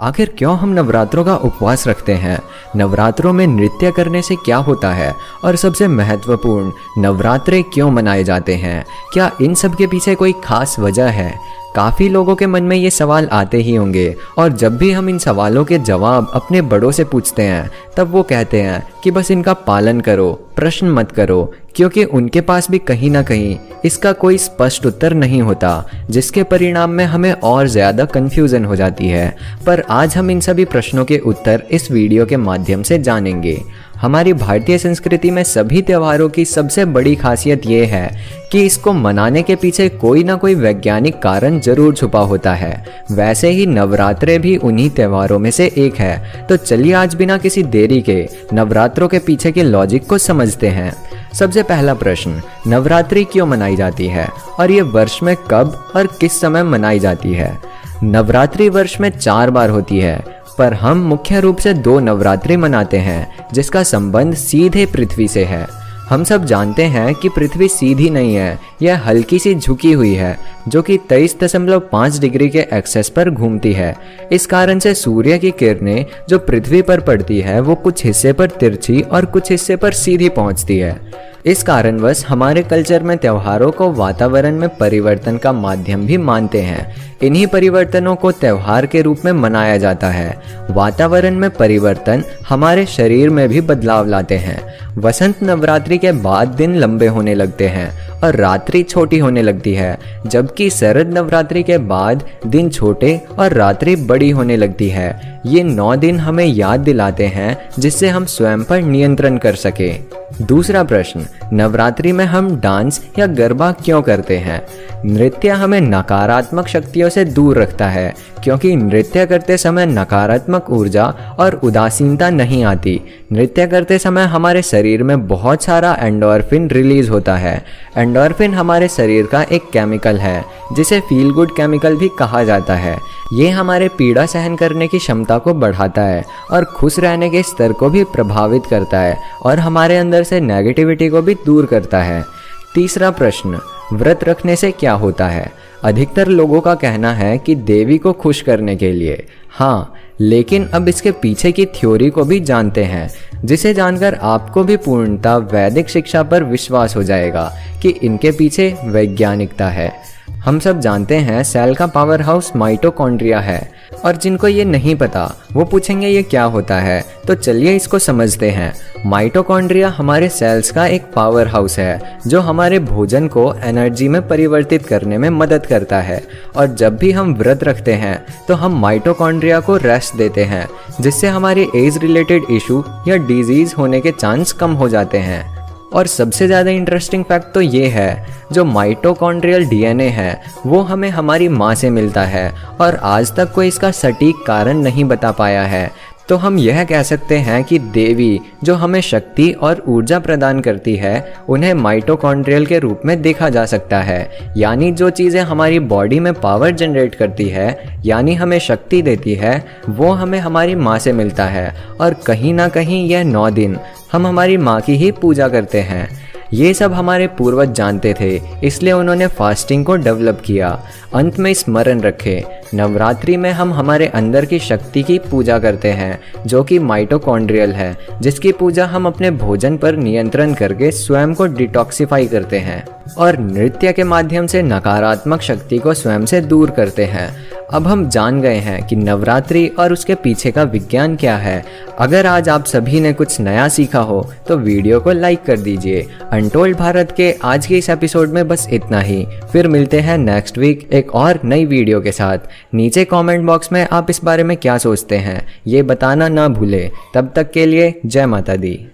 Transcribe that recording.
आखिर क्यों हम नवरात्रों का उपवास रखते हैं? नवरात्रों में नृत्य करने से क्या होता है? और सबसे महत्वपूर्ण, नवरात्रे क्यों मनाए जाते हैं? क्या इन सब के पीछे कोई खास वजह है? काफ़ी लोगों के मन में ये सवाल आते ही होंगे और जब भी हम इन सवालों के जवाब अपने बड़ों से पूछते हैं तब वो कहते हैं कि बस इनका पालन करो, प्रश्न मत करो, क्योंकि उनके पास भी कहीं ना कहीं इसका कोई स्पष्ट उत्तर नहीं होता, जिसके परिणाम में हमें और ज़्यादा कन्फ्यूज़न हो जाती है। पर आज हम इन सभी प्रश्नों के उत्तर इस वीडियो के माध्यम से जानेंगे। हमारी भारतीय संस्कृति में सभी त्योहारों की सबसे बड़ी खासियत ये है कि इसको मनाने के पीछे कोई ना कोई वैज्ञानिक कारण जरूर छुपा होता है। वैसे ही नवरात्रे भी उन्हीं त्योहारों में से एक है। तो चलिए आज बिना किसी देरी के नवरात्रों के पीछे के लॉजिक को समझते हैं। सबसे पहला प्रश्न, नवरात्रि क्यों मनाई जाती है और ये वर्ष में कब और किस समय मनाई जाती है? नवरात्रि वर्ष में 4 बार होती है, पर हम मुख्य रूप से 2 नवरात्रि मनाते हैं जिसका संबंध सीधे पृथ्वी से है। हम सब जानते हैं कि पृथ्वी सीधी नहीं है, यह हल्की सी झुकी हुई है जो कि 23.5 डिग्री के एक्सेस पर घूमती है। इस कारण से सूर्य की किरणें जो पृथ्वी पर पड़ती है वो कुछ हिस्से पर तिरछी और कुछ हिस्से पर सीधी पहुंचती है। इस कारणवश हमारे कल्चर में त्योहारों को वातावरण में परिवर्तन का माध्यम भी मानते हैं। इन्हीं परिवर्तनों को त्योहार के रूप में मनाया जाता है। वातावरण में परिवर्तन हमारे शरीर में भी बदलाव लाते हैं। वसंत नवरात्रि के बाद दिन लंबे होने लगते हैं और रात्रि छोटी होने लगती है, जबकि शरद नवरात्रि के बाद दिन छोटे और रात्रि बड़ी होने लगती है। ये 9 दिन हमें याद दिलाते हैं जिससे हम स्वयं पर नियंत्रण कर सके। दूसरा प्रश्न, नवरात्रि में हम डांस या गरबा क्यों करते हैं? नृत्य हमें नकारात्मक शक्तियों से दूर रखता है, क्योंकि नृत्य करते समय नकारात्मक ऊर्जा और उदासीनता नहीं आती। नृत्य करते समय हमारे शरीर में बहुत सारा एंडोर्फिन रिलीज होता है। एंडोर्फिन हमारे शरीर का एक केमिकल है जिसे फील गुड केमिकल भी कहा जाता है। ये हमारे पीड़ा सहन करने की क्षमता को बढ़ाता है और खुश रहने के स्तर को भी प्रभावित करता है और हमारे अंदर से नेगेटिविटी को भी दूर करता है। तीसरा प्रश्न, व्रत रखने से क्या होता है? अधिकतर लोगों का कहना है कि देवी को खुश करने के लिए। हाँ, लेकिन अब इसके पीछे की थ्योरी को भी जानते हैं, जिसे जानकर आपको भी पूर्णतः वैदिक शिक्षा पर विश्वास हो जाएगा कि इनके पीछे वैज्ञानिकता है। हम सब जानते हैं सेल का पावर हाउस माइटोकॉन्ड्रिया है, और जिनको ये नहीं पता वो पूछेंगे ये क्या होता है, तो चलिए इसको समझते हैं। माइटोकॉन्ड्रिया हमारे सेल्स का एक पावर हाउस है जो हमारे भोजन को एनर्जी में परिवर्तित करने में मदद करता है। और जब भी हम व्रत रखते हैं तो हम माइटोकॉन्ड्रिया को रेस्ट देते हैं, जिससे हमारी एज रिलेटेड इशू या डिजीज होने के चांस कम हो जाते हैं। और सबसे ज़्यादा इंटरेस्टिंग फैक्ट तो ये है, जो माइटोकॉन्ड्रियल डीएनए है वो हमें हमारी माँ से मिलता है और आज तक कोई इसका सटीक कारण नहीं बता पाया है। तो हम यह कह सकते हैं कि देवी जो हमें शक्ति और ऊर्जा प्रदान करती है उन्हें माइटोकॉन्ड्रियल के रूप में देखा जा सकता है। यानी जो चीज़ें हमारी बॉडी में पावर जनरेट करती है, यानी हमें शक्ति देती है, वो हमें हमारी माँ से मिलता है। और कहीं ना कहीं यह 9 दिन हम हमारी माँ की ही पूजा करते हैं। ये सब हमारे पूर्वज जानते थे, इसलिए उन्होंने फास्टिंग को डेवलप किया। अंत में स्मरण रखें, नवरात्रि में हम हमारे अंदर की शक्ति की पूजा करते हैं जो कि माइटोकॉन्ड्रियल है, जिसकी पूजा हम अपने भोजन पर नियंत्रण करके स्वयं को डिटॉक्सिफाई करते हैं और नृत्य के माध्यम से नकारात्मक शक्ति को स्वयं से दूर करते हैं। अब हम जान गए हैं कि नवरात्रि और उसके पीछे का विज्ञान क्या है। अगर आज आप सभी ने कुछ नया सीखा हो तो वीडियो को लाइक कर दीजिए। अनटोल्ड भारत के आज के इस एपिसोड में बस इतना ही। फिर मिलते हैं नेक्स्ट वीक एक और नई वीडियो के साथ। नीचे कमेंट बॉक्स में आप इस बारे में क्या सोचते हैं ये बताना ना भूलें। तब तक के लिए जय माता दी।